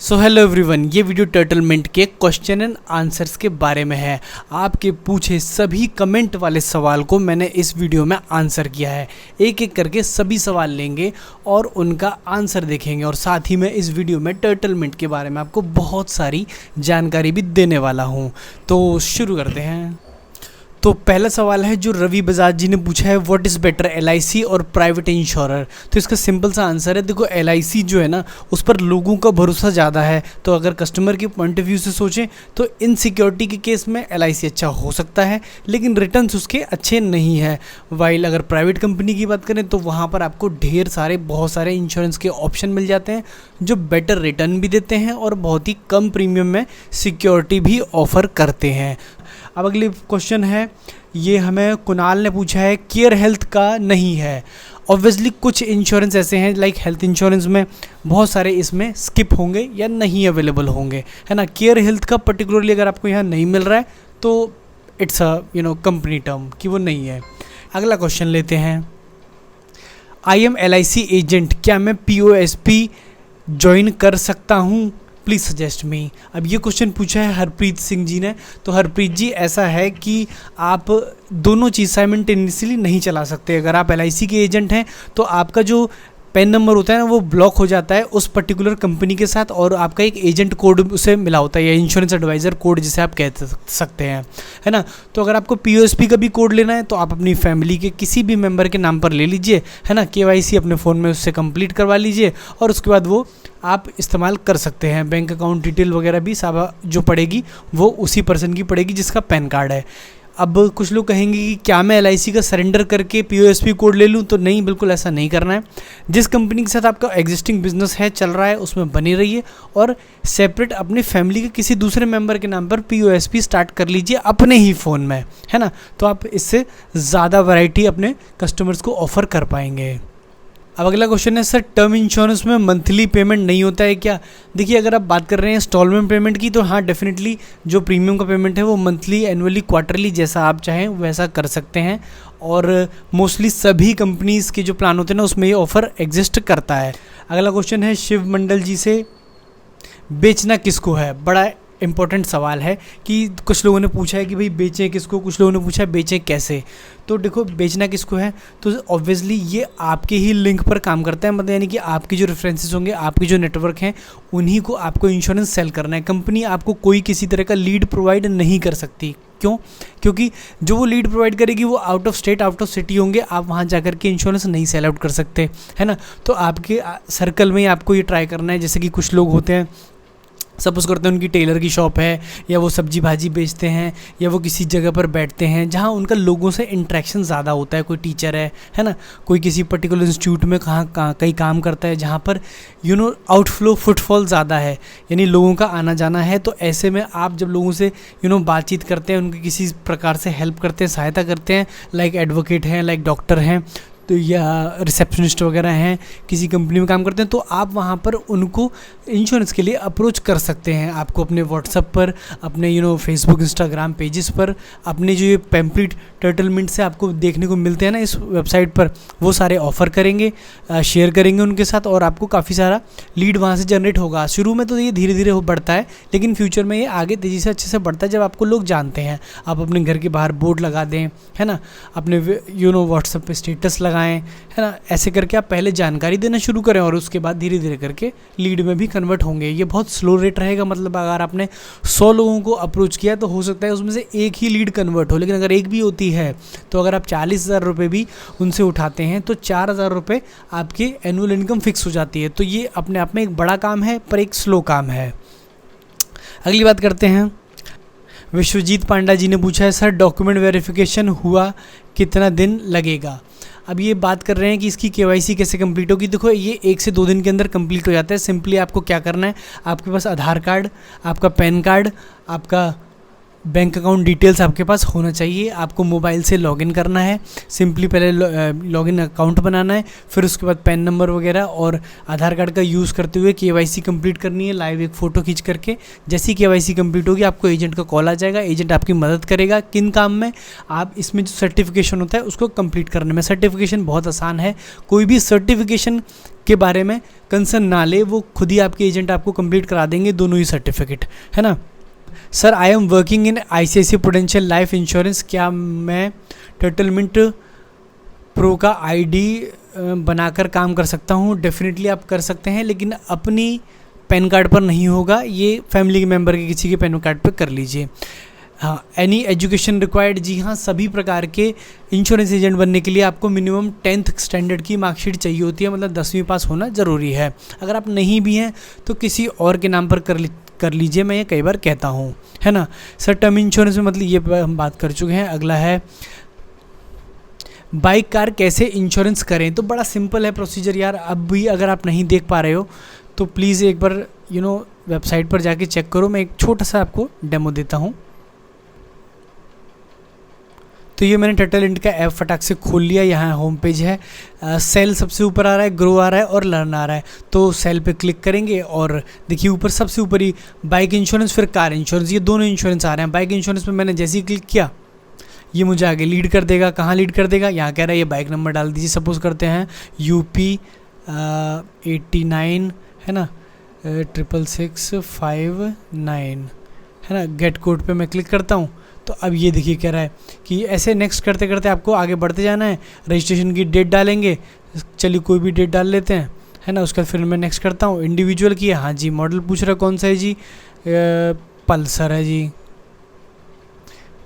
So hello everyone, ये video टर्टलमेंट के question and answers के बारे में है। आपके पूछे सभी कमेंट वाले सवाल को मैंने इस वीडियो में आंसर किया है। एक एक करके सभी सवाल लेंगे और उनका आंसर देखेंगे और साथ ही मैं इस वीडियो में टर्टलमेंट के बारे में आपको बहुत सारी जानकारी भी देने वाला हूँ। तो शुरू करते हैं। तो पहला सवाल है जो रवि बजाज जी ने पूछा है, व्हाट इज़ बेटर LIC और प्राइवेट इंश्योरर। तो इसका सिंपल सा आंसर है, देखो LIC जो है ना उस पर लोगों का भरोसा ज़्यादा है। तो अगर कस्टमर के पॉइंट ऑफ व्यू से सोचें तो इनसिक्योरिटी के केस में LIC अच्छा हो सकता है, लेकिन रिटर्न्स उसके अच्छे नहीं है। वाइल अगर प्राइवेट कंपनी की बात करें तो वहाँ पर आपको ढेर सारे बहुत सारे इंश्योरेंस के ऑप्शन मिल जाते हैं जो बेटर रिटर्न भी देते हैं और बहुत ही कम प्रीमियम में सिक्योरिटी भी ऑफ़र करते हैं। अब अगली क्वेश्चन है, ये हमें कुणाल ने पूछा है, केयर हेल्थ का नहीं है। ऑब्वियसली कुछ इंश्योरेंस ऐसे हैं लाइक हेल्थ इंश्योरेंस में बहुत सारे इसमें स्किप होंगे या नहीं अवेलेबल होंगे, है ना। केयर हेल्थ का पर्टिकुलरली अगर आपको यहाँ नहीं मिल रहा है तो इट्स अ कंपनी टर्म कि वो नहीं है। अगला क्वेश्चन लेते हैं, आई एम LIC एजेंट, क्या मैं POSP ज्वाइन कर सकता हूँ, प्लीज़ सजेस्ट मी। अब ये क्वेश्चन पूछा है हरप्रीत सिंह जी ने। तो हरप्रीत जी, ऐसा है कि आप दोनों चीज़ साइमल्टेनियसली नहीं चला सकते। अगर आप LIC के एजेंट हैं तो आपका जो पैन नंबर होता है ना वो ब्लॉक हो जाता है उस पर्टिकुलर कंपनी के साथ और आपका एक एजेंट कोड उसे मिला होता है या इंश्योरेंस एडवाइज़र कोड जिसे आप कह सकते हैं, है ना। तो अगर आपको POSP का भी कोड लेना है तो आप अपनी फैमिली के किसी भी मेंबर के नाम पर ले लीजिए, है ना। KYC अपने फ़ोन में उससे कंप्लीट करवा लीजिए और उसके बाद वो आप इस्तेमाल कर सकते हैं। बैंक अकाउंट डिटेल वगैरह भी सब जो पड़ेगी वो उसी पर्सन की पड़ेगी जिसका पैन कार्ड है। अब कुछ लोग कहेंगे कि क्या मैं LIC का सरेंडर करके POSP कोड ले लूँ, तो नहीं, बिल्कुल ऐसा नहीं करना है। जिस कंपनी के साथ आपका एग्जिस्टिंग बिजनेस है, चल रहा है, उसमें बनी रहिए और सेपरेट अपने फैमिली के किसी दूसरे मेंबर के नाम पर POSP स्टार्ट कर लीजिए अपने ही फ़ोन में, है ना। तो आप इससे ज़्यादा वैरायटी अपने कस्टमर्स को ऑफ़र कर पाएंगे। अब अगला क्वेश्चन है, सर टर्म इंश्योरेंस में मंथली पेमेंट नहीं होता है क्या। देखिए, अगर आप बात कर रहे हैं इंस्टॉलमेंट पेमेंट की तो हाँ, डेफिनेटली जो प्रीमियम का पेमेंट है वो मंथली, एनुअली, क्वार्टरली जैसा आप चाहें वैसा कर सकते हैं और मोस्टली सभी कंपनीज़ के जो प्लान होते हैं ना उसमें ये ऑफ़र एग्जिस्ट करता है। अगला क्वेश्चन है शिव मंडल जी से, बेचना किसको है। बड़ा इम्पोर्टेंट सवाल है कि कुछ लोगों ने पूछा है कि भाई बेचें किसको, कुछ लोगों ने पूछा है बेचें कैसे। तो देखो, बेचना किसको है तो ऑब्वियसली ये आपके ही लिंक पर काम करता है, मतलब यानी कि आपकी जो रेफरेंसेस होंगे, आपकी जो नेटवर्क हैं, उन्हीं को आपको इंश्योरेंस सेल करना है। कंपनी आपको कोई किसी तरह का लीड प्रोवाइड नहीं कर सकती। क्यों? क्योंकि जो वो लीड प्रोवाइड करेगी वो out of state, out of city होंगे, आप वहाँ जाकर के इंश्योरेंस नहीं सेल आउट कर सकते, है ना। तो आपके सर्कल में आपको ये ट्राई करना है। जैसे कि कुछ लोग होते हैं, सपोज़ करते हैं उनकी टेलर की शॉप है या वो सब्जी भाजी बेचते हैं या वो किसी जगह पर बैठते हैं जहाँ उनका लोगों से इंटरेक्शन ज़्यादा होता है। कोई टीचर है ना, कोई किसी पर्टिकुलर इंस्टीट्यूट में कहीं काम करता है जहाँ पर आउटफ्लो फुटफॉल ज़्यादा है, यानी लोगों का आना जाना है। तो ऐसे में आप जब लोगों से बातचीत करते हैं, उनकी किसी प्रकार से हेल्प करते हैं, सहायता करते हैं, लाइक एडवोकेट हैं, लाइक डॉक्टर हैं, तो या रिसेप्शनिस्ट वगैरह हैं, किसी कंपनी में काम करते हैं, तो आप वहाँ पर उनको इंश्योरेंस के लिए अप्रोच कर सकते हैं। आपको अपने व्हाट्सएप पर, अपने फेसबुक, इंस्टाग्राम पेजेस पर, अपने जो ये पैम्पलेट टर्टलमेंट से आपको देखने को मिलते हैं ना इस वेबसाइट पर, वो सारे ऑफ़र करेंगे, शेयर करेंगे उनके साथ और आपको काफ़ी सारा लीड वहाँ से जनरेट होगा। शुरू में तो ये धीरे धीरे बढ़ता है, लेकिन फ्यूचर में ये आगे तेज़ी से अच्छे से बढ़ता है जब आपको लोग जानते हैं। आप अपने घर के बाहर बोर्ड लगा दें, है ना, अपने व्हाट्सएप पे स्टेटस लगाएं, है ना। ऐसे करके आप पहले जानकारी देना शुरू करें और उसके बाद धीरे धीरे करके लीड में भी कन्वर्ट होंगे। ये बहुत स्लो रेट रहेगा, मतलब अगर आपने 100 लोगों को अप्रोच किया तो हो सकता है उसमें से एक ही लीड कन्वर्ट हो, लेकिन अगर एक भी होती है तो अगर आप 40,000 रुपये भी उनसे उठाते हैं तो 4,000 रुपये आपकी एनुअल इनकम फिक्स हो जाती है। तो ये अपने आप में एक बड़ा काम है पर एक स्लो काम है। अगली बात करते हैं, विश्वजीत पांडा जी ने पूछा है, सर डॉक्यूमेंट वेरिफिकेशन हुआ कितना दिन लगेगा। अब ये बात कर रहे हैं कि इसकी KYC कैसे कंप्लीट होगी। देखो, ये 1 से 2 दिन के अंदर कंप्लीट हो जाता है। सिंपली आपको क्या करना है, आपके पास आधार कार्ड, आपका पैन कार्ड, आपका बैंक अकाउंट डिटेल्स आपके पास होना चाहिए। आपको मोबाइल से लॉगिन करना है, सिंपली पहले लॉगिन अकाउंट बनाना है, फिर उसके बाद पैन नंबर वगैरह और आधार कार्ड का यूज़ करते हुए केवाईसी कंप्लीट करनी है लाइव एक फ़ोटो खींच करके। जैसी केवाईसी कंप्लीट होगी आपको एजेंट का कॉल आ जाएगा। एजेंट आपकी मदद करेगा किन काम में, आप इसमें जो सर्टिफिकेशन होता है उसको कंप्लीट करने में। सर्टिफिकेशन बहुत आसान है, कोई भी सर्टिफिकेशन के बारे में कंसर्न ना ले, वो खुद ही आपके एजेंट आपको कंप्लीट करा देंगे दोनों ही सर्टिफिकेट, है ना। Sir I am working in ICICI prudential life insurance, क्या मैं टर्टलमिंट प्रो का ID बनाकर काम कर सकता हूँ? डेफिनेटली आप कर सकते हैं, लेकिन अपनी पैन कार्ड पर नहीं होगा, ये फैमिली मेम्बर के किसी के पैन कार्ड पर कर लीजिए। हाँ, एनी एजुकेशन रिक्वायर्ड, जी हाँ, सभी प्रकार के इंश्योरेंस एजेंट बनने के लिए आपको मिनिमम 10th स्टैंडर्ड की मार्कशीट चाहिए होती है, मतलब 10वीं पास होना ज़रूरी है। अगर आप नहीं भी हैं तो किसी और के नाम पर कर लीजिए, मैं ये कई बार कहता हूँ, है ना। सर टर्म इंश्योरेंस में, मतलब ये हम बात कर चुके हैं। अगला है बाइक कार कैसे इंश्योरेंस करें? तो बड़ा सिंपल है प्रोसीजर यार। अब भी अगर आप नहीं देख पा रहे हो तो प्लीज़ एक बार वेबसाइट पर जाके चेक करो। मैं एक छोटा सा आपको डेमो देता हूँ। तो ये मैंने टर्टलमिंट का ऐप फटाक से खोल लिया। यहाँ होम पेज है, सेल सबसे ऊपर आ रहा है, ग्रो आ रहा है और लर्न आ रहा है। तो सेल पे क्लिक करेंगे और देखिए ऊपर सबसे ऊपर ही बाइक इंश्योरेंस फिर कार इंश्योरेंस, ये दोनों इंश्योरेंस आ रहे हैं। बाइक इंश्योरेंस में मैंने जैसे ही क्लिक किया ये मुझे आगे लीड कर देगा। कहाँ लीड कर देगा? यहाँ कह रहा है ये बाइक नंबर डाल दीजिए। सपोज करते हैं UP 89, है ना, 66659, है ना। गेट कोड पे मैं क्लिक करता हूँ तो अब ये देखिए कह रहा है कि ऐसे नेक्स्ट करते करते आपको आगे बढ़ते जाना है। रजिस्ट्रेशन की डेट डालेंगे, चलिए कोई भी डेट डाल लेते हैं, है ना। उसके बाद फिर मैं नेक्स्ट करता हूँ। इंडिविजुअल की, हाँ जी, मॉडल पूछ रहा कौन सा है जी, पल्सर है जी।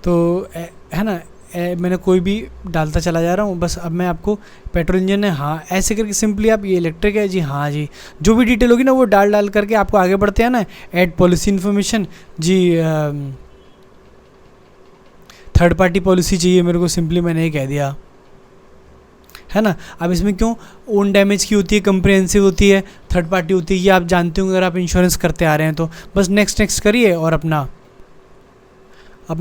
तो है ना, मैंने कोई भी डालता चला जा रहा हूँ। बस अब मैं आपको पेट्रोल इंजन है, हाँ, ऐसे करके सिंपली आप ये इलेक्ट्रिक है जी, हाँ जी, जो भी डिटेल होगी ना वो डाल करके आपको आगे बढ़ते हैं ना। ऐड पॉलिसी इन्फॉर्मेशन जी, थर्ड पार्टी पॉलिसी चाहिए मेरे को, सिंपली मैंने ये कह दिया, है ना। अब इसमें क्यों ओन डैमेज की होती है, कंप्रिहेंसिव होती है, थर्ड पार्टी होती है, ये आप जानते होंगे अगर आप इंश्योरेंस करते आ रहे हैं तो। बस नेक्स्ट करिए और अपना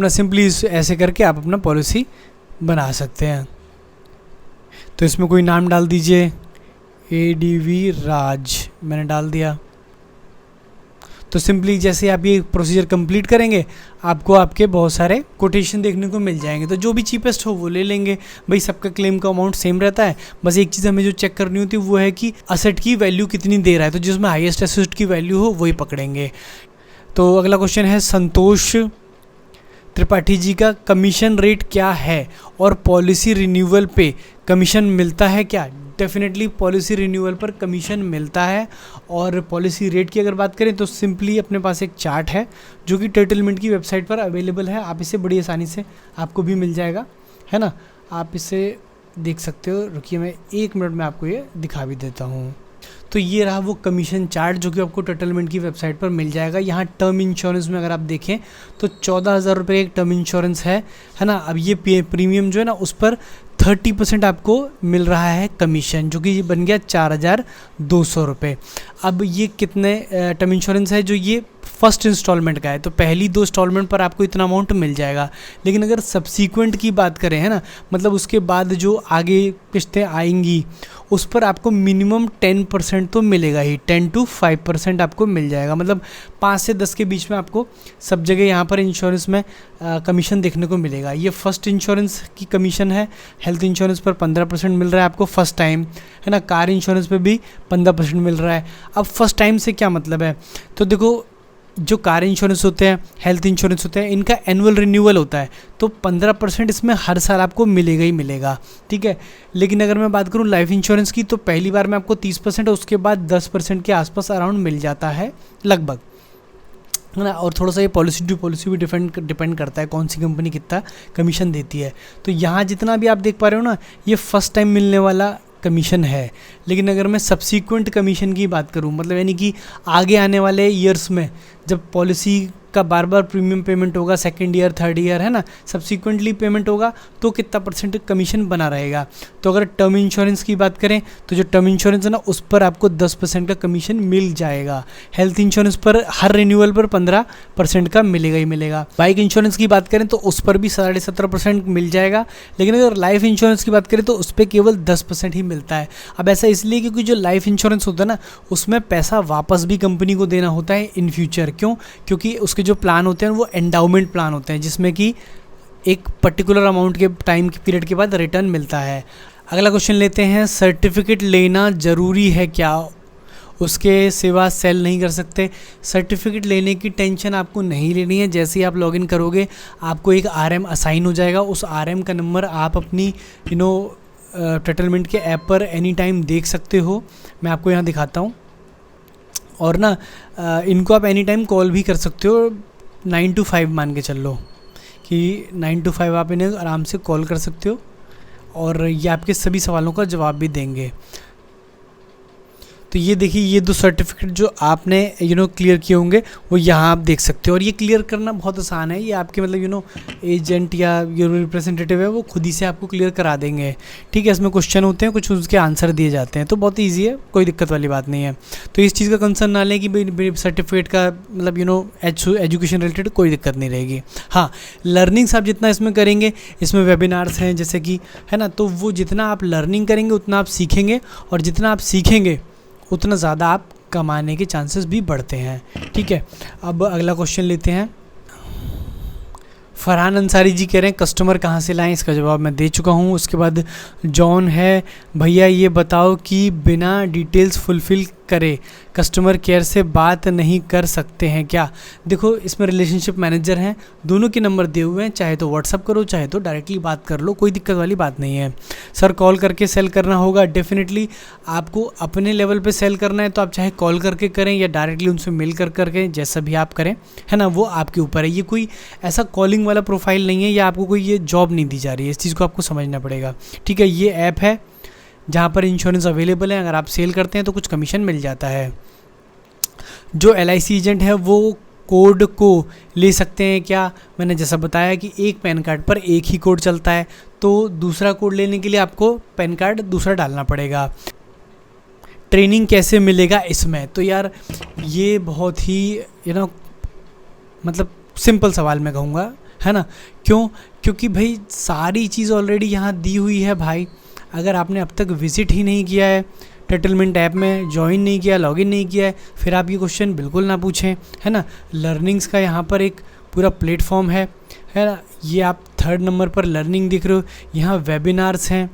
सिंपली ऐसे करके आप अपना पॉलिसी बना सकते हैं। तो इसमें कोई नाम डाल दीजिए, ADV राज मैंने डाल दिया। तो सिंपली जैसे आप ये प्रोसीजर कंप्लीट करेंगे आपको आपके बहुत सारे कोटेशन देखने को मिल जाएंगे। तो जो भी चीपेस्ट हो वो ले लेंगे भाई, सबका क्लेम का अमाउंट सेम रहता है। बस एक चीज़ हमें जो चेक करनी होती है वो है कि असेट की वैल्यू कितनी दे रहा है, तो जिसमें हाईएस्ट असेट की वैल्यू हो वही पकड़ेंगे। तो अगला क्वेश्चन है संतोष त्रिपाठी जी का, कमीशन रेट क्या है और पॉलिसी रिन्यूअल पे कमीशन मिलता है क्या? डेफिनेटली पॉलिसी रिन्यूअल पर कमीशन मिलता है। और पॉलिसी रेट की अगर बात करें तो सिंपली अपने पास एक चार्ट है जो कि टर्टलमिंट की वेबसाइट पर अवेलेबल है। आप इसे बड़ी आसानी से आपको भी मिल जाएगा, है ना। आप इसे देख सकते हो। रुकिए मैं 1 मिनट में आपको ये दिखा भी देता हूँ। तो ये रहा वो कमीशन चार्ट जो कि आपको टर्टलमिंट की वेबसाइट पर मिल जाएगा। यहाँ टर्म इंश्योरेंस में अगर आप देखें तो 14,000 रुपये एक टर्म इंश्योरेंस है ना। अब ये प्रीमियम जो है ना उस पर 30% आपको मिल रहा है कमीशन, जो कि बन गया 4,200 रुपये। अब ये कितने टर्म इंश्योरेंस है जो ये फर्स्ट इंस्टॉलमेंट का है, तो पहली 2 इंस्टॉलमेंट पर आपको इतना अमाउंट मिल जाएगा। लेकिन अगर सब्सीक्वेंट की बात करें, है ना, मतलब उसके बाद जो आगे किस्तें आएंगी उस पर आपको मिनिमम 10% तो मिलेगा ही, 10 to 5% आपको मिल जाएगा। मतलब 5 से 10 के बीच में आपको सब जगह यहाँ पर इंश्योरेंस में कमीशन देखने को मिलेगा। ये फर्स्ट इंश्योरेंस की कमीशन है। हेल्थ इंश्योरेंस पर 15% मिल रहा है आपको फर्स्ट टाइम, है ना। कार इंश्योरेंस पे भी 15% मिल रहा है। अब फर्स्ट टाइम से क्या मतलब है, तो देखो जो कार इंश्योरेंस होते हैं, हेल्थ इंश्योरेंस होते हैं, इनका एनुअल रिन्यूअल होता है, तो 15% इसमें हर साल आपको मिलेगा ही मिलेगा, ठीक है। लेकिन अगर मैं बात करूं लाइफ इंश्योरेंस की तो पहली बार में आपको 30% और उसके बाद 10% के आसपास अराउंड मिल जाता है लगभग, है ना। और थोड़ा सा ये पॉलिसी टू पॉलिसी भी डिपेंड करता है कौन सी कंपनी कितना कमीशन देती है। तो यहाँ जितना भी आप देख पा रहे हो ना, ये फर्स्ट टाइम मिलने वाला कमीशन है। लेकिन अगर मैं सब्सीक्वेंट कमीशन की बात करूं, मतलब यानी कि आगे आने वाले ईयर्स में जब पॉलिसी आपका बार बार प्रीमियम पेमेंट होगा, सेकेंड ईयर, थर्ड ईयर, है ना, सब्सिक्वेंटली पेमेंट होगा तो कितना परसेंट कमीशन बना रहेगा। तो अगर टर्म इंश्योरेंस की बात करें तो जो टर्म इंश्योरेंस है ना, उस पर आपको 10% का कमीशन मिल जाएगा। हेल्थ इंश्योरेंस पर हर रिन्यूअल पर 15% का मिलेगा ही मिलेगा। बाइक इंश्योरेंस की बात करें तो उस पर भी 17.5% मिल जाएगा, लेकिन अगर लाइफ इंश्योरेंस की बात करें तो उस पर केवल 10% ही मिलता है। अब ऐसा इसलिए क्योंकि जो लाइफ इंश्योरेंस होता है ना, उसमें पैसा वापस भी कंपनी को देना होता है इन फ्यूचर। क्यों? क्योंकि उसके जो प्लान होते हैं वो एंडाउमेंट प्लान होते हैं, जिसमें कि एक पर्टिकुलर अमाउंट के टाइम के पीरियड के बाद रिटर्न मिलता है। अगला क्वेश्चन लेते हैं, सर्टिफिकेट लेना ज़रूरी है क्या? उसके सिवा सेल नहीं कर सकते। सर्टिफिकेट लेने की टेंशन आपको नहीं लेनी है। जैसे ही आप लॉगिन करोगे आपको एक RM असाइन हो जाएगा। उस RM का नंबर आप अपनी सेटलमेंट के ऐप पर एनी टाइम देख सकते हो। मैं आपको यहाँ दिखाता हूँ। और ना इनको आप एनी टाइम कॉल भी कर सकते हो। 9 to 5 मान के चल लो कि 9 to 5 आप इन्हें आराम से कॉल कर सकते हो और ये आपके सभी सवालों का जवाब भी देंगे। तो ये देखिए, ये 2 सर्टिफिकेट जो आपने क्लियर किए होंगे वो यहाँ आप देख सकते हो। और ये क्लियर करना बहुत आसान है। ये आपके एजेंट या जो रिप्रेजेंटेटिव है वो खुद ही से आपको क्लियर करा देंगे। ठीक है, इसमें क्वेश्चन होते हैं, कुछ उसके आंसर दिए जाते हैं, तो बहुत ईजी है, कोई दिक्कत वाली बात नहीं है। तो इस चीज़ का कंसर्न ना लें कि भाई सर्टिफिकेट का एजुकेशन रिलेटेड कोई दिक्कत नहीं रहेगी। हाँ, लर्निंग्स आप जितना इसमें करेंगे, इसमें वेबिनार्स हैं जैसे कि, है ना, तो वो जितना आप लर्निंग करेंगे उतना आप सीखेंगे, और जितना आप सीखेंगे उतना ज़्यादा आप कमाने के चांसेस भी बढ़ते हैं। ठीक है, अब अगला क्वेश्चन लेते हैं। फरहान अंसारी जी कह रहे हैं कस्टमर कहाँ से लाएं, इसका जवाब मैं दे चुका हूँ। उसके बाद जॉन है, भैया ये बताओ कि बिना डिटेल्स फुलफ़िल करे कस्टमर केयर से बात नहीं कर सकते हैं क्या? देखो, इसमें रिलेशनशिप मैनेजर हैं, दोनों के नंबर दिए हुए हैं, चाहे तो व्हाट्सअप करो चाहे तो डायरेक्टली बात कर लो, कोई दिक्कत वाली बात नहीं है। सर कॉल करके सेल करना होगा? डेफिनेटली आपको अपने लेवल पे सेल करना है तो आप चाहे कॉल करके करें या डायरेक्टली उनसे मिल करके, जैसा भी आप करें, है ना, वो आपके ऊपर है। ये कोई ऐसा कॉलिंग वाला प्रोफाइल नहीं है, या आपको कोई ये जॉब नहीं दी जा रही है, इस चीज़ को आपको समझना पड़ेगा। ठीक है, ये ऐप है जहाँ पर इंश्योरेंस अवेलेबल है। अगर आप सेल करते हैं तो कुछ कमीशन मिल जाता है। जो LIC एजेंट है वो कोड को ले सकते हैं क्या? मैंने जैसा बताया कि एक पैन कार्ड पर एक ही कोड चलता है, तो दूसरा कोड लेने के लिए आपको पैन कार्ड दूसरा डालना पड़ेगा। ट्रेनिंग कैसे मिलेगा इसमें? तो यार ये बहुत ही सिंपल सवाल मैं कहूँगा, है ना। क्यों? क्योंकि भाई सारी चीज़ ऑलरेडी यहाँ दी हुई है भाई। अगर आपने अब तक विज़िट ही नहीं किया है सेटलमेंट ऐप में, ज्वाइन नहीं किया, लॉगिन नहीं किया है, फिर आप ये क्वेश्चन बिल्कुल ना पूछें, है ना। लर्निंग्स का यहाँ पर एक पूरा प्लेटफॉर्म है ना। ये आप 3rd नंबर पर लर्निंग दिख रहे हो, यहाँ वेबिनार्स हैं,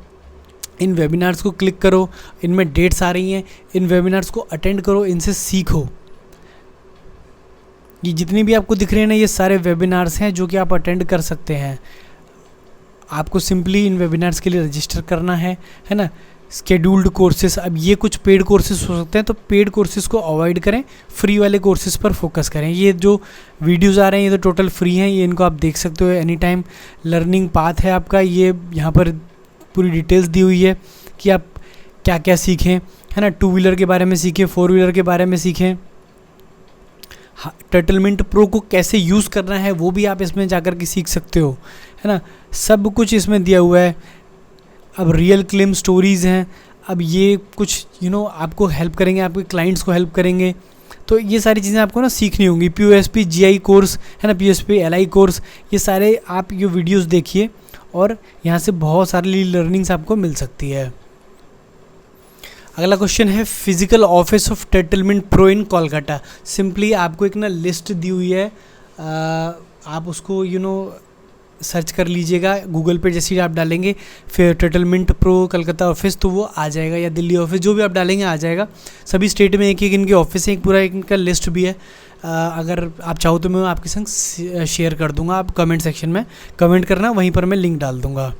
इन वेबिनार्स को क्लिक करो, इनमें डेट्स आ रही हैं, इन वेबिनार्स को अटेंड करो, इनसे सीखो। ये जितनी भी आपको दिख रहे हैं ना, ये सारे वेबिनार्स हैं जो कि आप अटेंड कर सकते हैं। आपको सिंपली इन वेबिनार्स के लिए रजिस्टर करना है ना। स्केड्यूल्ड कोर्सेज, अब ये कुछ पेड कोर्सेज हो सकते हैं, तो पेड कोर्सेज को अवॉइड करें, फ्री वाले कोर्सेज पर फोकस करें। ये जो वीडियोस आ रहे हैं ये तो टोटल फ्री हैं, ये इनको आप देख सकते हो एनी टाइम। लर्निंग पाथ है आपका, ये यहाँ पर पूरी डिटेल्स दी हुई है कि आप क्या क्या सीखें, है ना। 2 व्हीलर के बारे में सीखें, 4 व्हीलर के बारे में सीखें। सेटलमेंट प्रो को कैसे यूज़ करना है वो भी आप इसमें जाकर के सीख सकते हो, है ना। सब कुछ इसमें दिया हुआ है। अब रियल क्लेम स्टोरीज़ हैं, अब ये कुछ आपको हेल्प करेंगे, आपके क्लाइंट्स को हेल्प करेंगे। तो ये सारी चीज़ें आपको ना सीखनी होंगी। POSP GI कोर्स, है ना, POSP LI कोर्स, ये सारे आप ये वीडियोस देखिए और यहाँ से बहुत सारी लर्निंग्स आपको मिल सकती है। अगला क्वेश्चन है, physical office of settlement pro in Kolkata. Simply आपको एक ना लिस्ट दी हुई है, आप उसको सर्च कर लीजिएगा गूगल पे। जैसे ही आप डालेंगे फिर सेटलमेंट प्रो कलकत्ता ऑफिस, तो वो आ जाएगा, या दिल्ली ऑफिस, जो भी आप डालेंगे आ जाएगा। सभी स्टेट में एक एक इनके ऑफिस है, एक पूरा एक इनका लिस्ट भी है। अगर आप चाहो तो मैं आपके संग शेयर कर दूंगा, आप कमेंट सेक्शन में कमेंट करना, वहीं पर मैं लिंक डाल दूंगा।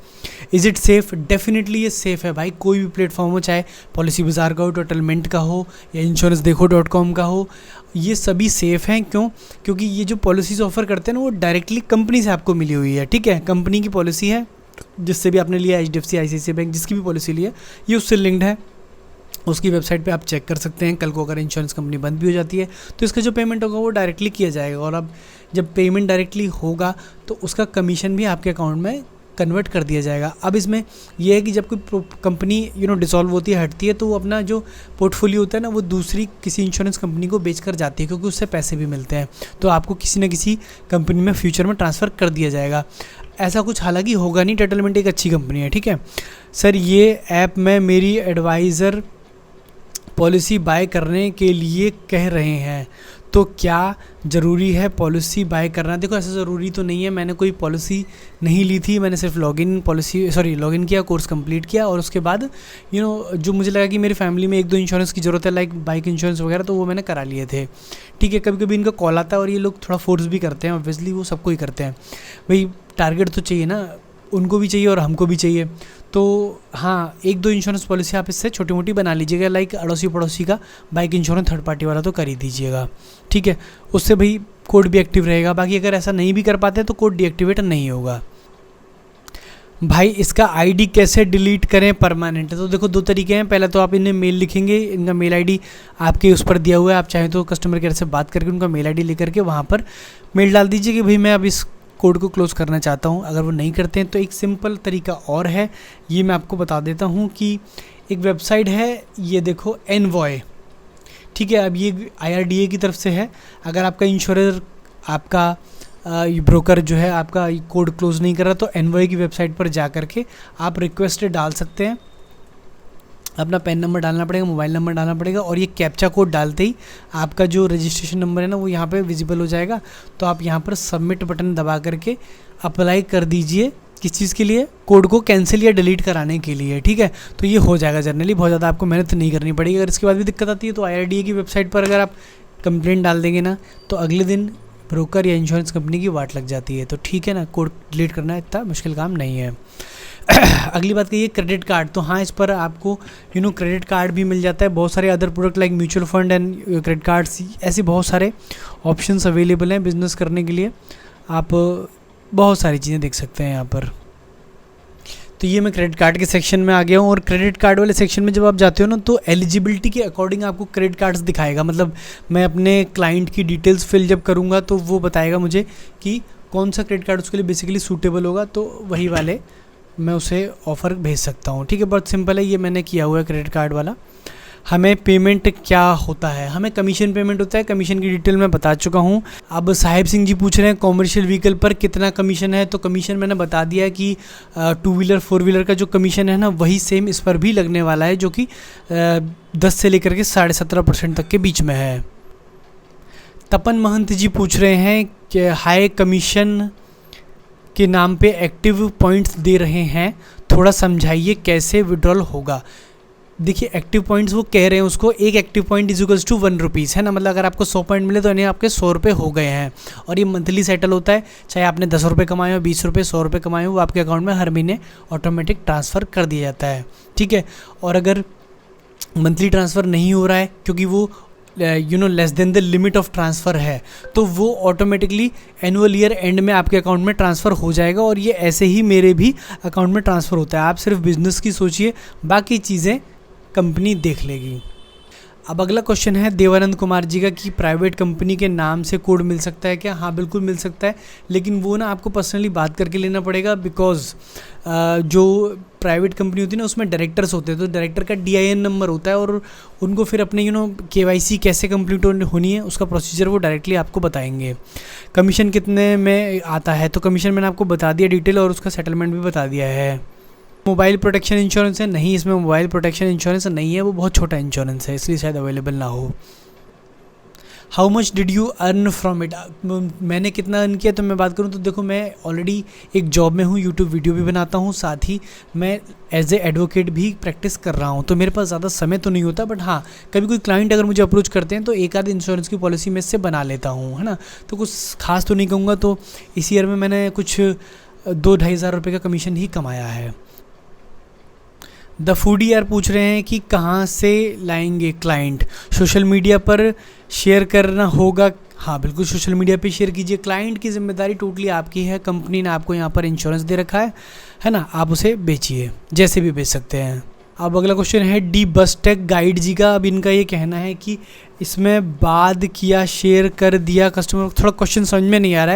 Is it safe? डेफिनेटली ये सेफ़ है भाई। कोई भी प्लेटफॉर्म हो, चाहे पॉलिसी बाज़ार का हो, सेटलमेंट का हो, या insuranceDekho.com का हो, ये सभी सेफ़ हैं। क्यों? क्योंकि ये जो पॉलिसीज़ ऑफ़र करते हैं ना, वो डायरेक्टली कंपनी से आपको मिली हुई है। ठीक है, कंपनी की पॉलिसी है, जिससे भी आपने लिया, HDFC, ICICI बैंक, जिसकी भी पॉलिसी ली है, ये उससे लिंक्ड है। उसकी वेबसाइट पे आप चेक कर सकते हैं। कल को अगर इंश्योरेंस कंपनी बंद भी हो जाती है तो इसका जो पेमेंट होगा वो डायरेक्टली किया जाएगा, और अब जब पेमेंट डायरेक्टली होगा तो उसका कमीशन भी आपके अकाउंट में कन्वर्ट कर दिया जाएगा। अब इसमें यह है कि जब कोई कंपनी डिसॉल्व होती है, हटती है, तो वो अपना जो पोर्टफोलियो होता है ना वो दूसरी किसी इंश्योरेंस कंपनी को बेच कर जाती है, क्योंकि उससे पैसे भी मिलते हैं। तो आपको किसी न किसी कंपनी में फ्यूचर में ट्रांसफ़र कर दिया जाएगा। ऐसा कुछ हालांकि होगा नहीं, टाइटलमेंट एक अच्छी कंपनी है, ठीक है सर। ये ऐप में मेरी एडवाइज़र पॉलिसी बाय करने के लिए कह रहे हैं, तो क्या ज़रूरी है पॉलिसी बाय करना? देखो ऐसा ज़रूरी तो नहीं है, मैंने कोई पॉलिसी नहीं ली थी, मैंने सिर्फ लॉगिन किया, कोर्स कंप्लीट किया, और उसके बाद जो मुझे लगा कि मेरी फैमिली में 1-2 इंश्योरेंस की ज़रूरत है, लाइक बाइक इंश्योरेंस वगैरह, तो वो मैंने करा लिए थे, ठीक है। कभी कभी इनका कॉल आता है और ये लोग थोड़ा फोर्स भी करते हैं, ऑब्वियसली वो सबको ही करते हैं भाई, टारगेट तो चाहिए ना, उनको भी चाहिए और हमको भी चाहिए। तो हाँ, 1-2 इंश्योरेंस पॉलिसी आप इससे छोटी मोटी बना लीजिएगा, लाइक अड़ोसी पड़ोसी का बाइक इंश्योरेंस थर्ड पार्टी वाला तो कर ही दीजिएगा, ठीक है। उससे भाई कोड भी एक्टिव रहेगा। बाकी अगर ऐसा नहीं भी कर पाते तो कोड डीएक्टिवेट नहीं होगा। भाई इसका आईडी कैसे डिलीट करें परमानेंट? तो देखो 2 तरीके हैं। पहले तो आप इन्हें मेल लिखेंगे, इनका मेल आईडी आपके उस पर दिया हुआ है, आप चाहें तो कस्टमर केयर से बात करके उनका मेल आईडी लेकर के वहाँ पर मेल डाल दीजिए कि भाई मैं अब इस कोड को क्लोज़ करना चाहता हूँ। अगर वो नहीं करते हैं तो एक सिंपल तरीका और है, ये मैं आपको बता देता हूँ कि एक वेबसाइट है, ये देखो एनवॉय, ठीक है। अब ये IRDA की तरफ से है। अगर आपका इंश्योरर, आपका ब्रोकर जो है आपका कोड क्लोज़ नहीं कर रहा, तो एनवॉय की वेबसाइट पर जा कर के आप रिक्वेस्ट डाल सकते हैं। अपना पैन नंबर डालना पड़ेगा, मोबाइल नंबर डालना पड़ेगा, और ये कैप्चा कोड डालते ही आपका जो रजिस्ट्रेशन नंबर है ना वो यहाँ पे विजिबल हो जाएगा। तो आप यहाँ पर सबमिट बटन दबा करके अप्लाई कर दीजिए। किस चीज़ के लिए? कोड को कैंसिल या डिलीट कराने के लिए, ठीक है। तो ये हो जाएगा जनरली, बहुत ज़्यादा आपको मेहनत नहीं करनी पड़ेगी। अगर इसके बाद भी दिक्कत आती है तो IRDA की वेबसाइट पर अगर आप कंप्लेंट डाल देंगे ना, तो अगले दिन ब्रोकर या इंश्योरेंस कंपनी की वाट लग जाती है। तो ठीक है ना, कोड डिलीट करना इतना मुश्किल काम नहीं है। अगली बात कहिए क्रेडिट कार्ड। तो हाँ, इस पर आपको क्रेडिट कार्ड भी मिल जाता है। बहुत सारे other product like mutual fund and credit cards, ऐसे बहुत सारे ऑप्शंस अवेलेबल हैं बिजनेस करने के लिए। आप बहुत सारी चीज़ें देख सकते हैं यहाँ पर। तो ये मैं क्रेडिट कार्ड के सेक्शन में आ गया हूँ, और क्रेडिट कार्ड वाले सेक्शन में जब आप जाते हो ना, तो एलिजिबिलिटी के अकॉर्डिंग आपको क्रेडिट कार्ड्स दिखाएगा। मतलब मैं अपने क्लाइंट की डिटेल्स फिल जब करूँगा तो वो बताएगा मुझे कि कौन सा क्रेडिट कार्ड उसके लिए बेसिकली सूटेबल होगा, तो वही वाले मैं उसे ऑफ़र भेज सकता हूँ, ठीक है। बहुत सिंपल है, ये मैंने किया हुआ है क्रेडिट कार्ड वाला। हमें पेमेंट क्या होता है? हमें कमीशन पेमेंट होता है। कमीशन की डिटेल मैं बता चुका हूँ। अब साहिब सिंह जी पूछ रहे हैं कॉमर्शियल व्हीकल पर कितना कमीशन है। तो कमीशन मैंने बता दिया है कि 2 व्हीलर 4 व्हीलर का जो कमीशन है ना, वही सेम इस पर भी लगने वाला है, जो कि 10 से लेकर के 17.5% तक के बीच में है। तपन महंत जी पूछ रहे हैं कि हाई कमीशन के नाम पे एक्टिव पॉइंट्स दे रहे हैं, थोड़ा समझाइए कैसे विड्रॉल होगा। देखिए एक्टिव पॉइंट्स वो कह रहे हैं उसको, एक active point is to 1 rupees, है ना। मतलब अगर आपको 100 पॉइंट मिले तो यानी आपके 100 रुपये हो गए हैं, और ये मंथली सेटल होता है। चाहे आपने 10 रुपये कमाए हो, 20 रुपये, 100 रुपये कमाए हो, वो आपके अकाउंट में हर महीने ऑटोमेटिक ट्रांसफ़र कर दिया जाता है, ठीक है। और अगर मंथली ट्रांसफ़र नहीं हो रहा है क्योंकि वो less than the limit of transfer है, तो वो ऑटोमेटिकली एनुअल ईयर एंड में आपके अकाउंट में ट्रांसफ़र हो जाएगा। और ये ऐसे ही मेरे भी अकाउंट में ट्रांसफ़र होता है। आप सिर्फ बिजनेस की सोचिए, बाकी चीज़ें कंपनी देख लेगी। अब अगला क्वेश्चन है देवानंद कुमार जी का कि प्राइवेट कंपनी के नाम से कोड मिल सकता है क्या? हाँ बिल्कुल मिल सकता है, लेकिन वो ना आपको पर्सनली बात करके लेना पड़ेगा। बिकॉज जो प्राइवेट कंपनी होती है ना, उसमें डायरेक्टर्स होते हैं, तो डायरेक्टर का DIN नंबर होता है, और उनको फिर अपने KYC कैसे कंप्लीट होनी है उसका प्रोसीजर वो डायरेक्टली आपको बताएंगे। कमीशन कितने में आता है? तो कमीशन मैंने आपको बता दिया डिटेल, और उसका सेटलमेंट भी बता दिया है। मोबाइल प्रोटेक्शन इंश्योरेंस है? नहीं, इसमें मोबाइल प्रोटेक्शन इंश्योरेंस नहीं है, वो बहुत छोटा इंश्योरेंस है, इसलिए शायद अवेलेबल ना हो। How much did you earn from it? मैंने कितना अर्न किया, तो मैं बात करूँ तो देखो, मैं ऑलरेडी एक जॉब में हूँ, यूट्यूब वीडियो भी बनाता हूँ, साथ ही मैं एज ए एडवोकेट भी प्रैक्टिस कर रहा हूँ। तो मेरे पास ज़्यादा समय तो नहीं होता, बट हाँ कभी कोई क्लाइंट अगर मुझे अप्रोच करते हैं तो एक आध इंश्योरेंस की पॉलिसी में इससे बना लेता हूँ, है ना। तो कुछ खास तो नहीं कहूँगा। तो इस ईयर में मैंने कुछ 2-2.5 हज़ार रुपये का कमीशन ही कमाया है। द फूडी यार पूछ रहे हैं कि कहाँ से लाएंगे क्लाइंट? सोशल मीडिया पर शेयर करना होगा? हाँ बिल्कुल, सोशल मीडिया पे शेयर कीजिए। क्लाइंट की जिम्मेदारी टोटली आपकी है। कंपनी ने आपको यहाँ पर इंश्योरेंस दे रखा है ना, आप उसे बेचिए, जैसे भी बेच सकते हैं। अब अगला क्वेश्चन है डी बसटेक गाइड जी का। अब इनका ये कहना है कि इसमें बाद किया शेयर कर दिया कस्टमर, थोड़ा क्वेश्चन समझ में नहीं आ रहा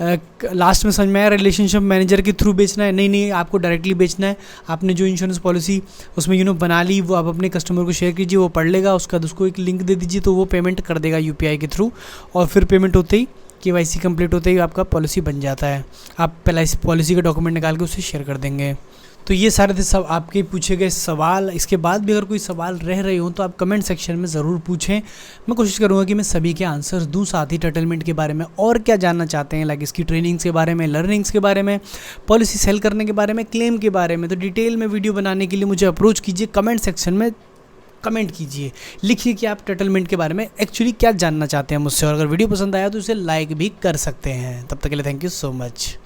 है। लास्ट में समझ में आया रिलेशनशिप मैनेजर के थ्रू बेचना है, नहीं आपको डायरेक्टली बेचना है। आपने जो इंश्योरेंस पॉलिसी उसमें बना ली, वो आप अपने कस्टमर को शेयर कीजिए, वो पढ़ लेगा, उसका उसको एक लिंक दे दीजिए तो वो पेमेंट कर देगा UPI के थ्रू, और फिर पेमेंट होते ही KYC कंप्लीट होते ही आपका पॉलिसी बन जाता है। आप पहले इस पॉलिसी का डॉक्यूमेंट निकाल के उसे शेयर कर देंगे। तो ये सारे थे सब आपके पूछे गए सवाल। इसके बाद भी अगर कोई सवाल रह रहे हो तो आप कमेंट सेक्शन में ज़रूर पूछें, मैं कोशिश करूँगा कि मैं सभी के आंसर्स दूँ। साथ ही टर्टलमेंट के बारे में और क्या जानना चाहते हैं, लाइक इसकी ट्रेनिंग्स के बारे में, लर्निंग्स के बारे में, पॉलिसी सेल करने के बारे में, क्लेम के बारे में, तो डिटेल में वीडियो बनाने के लिए मुझे अप्रोच कीजिए। कमेंट सेक्शन में कमेंट कीजिए, लिखिए कि आप टर्टलमेंट के बारे में एक्चुअली क्या जानना चाहते हैं मुझसे, और अगर वीडियो पसंद आया तो उसे लाइक भी कर सकते हैं। तब तक के लिए थैंक यू सो मच।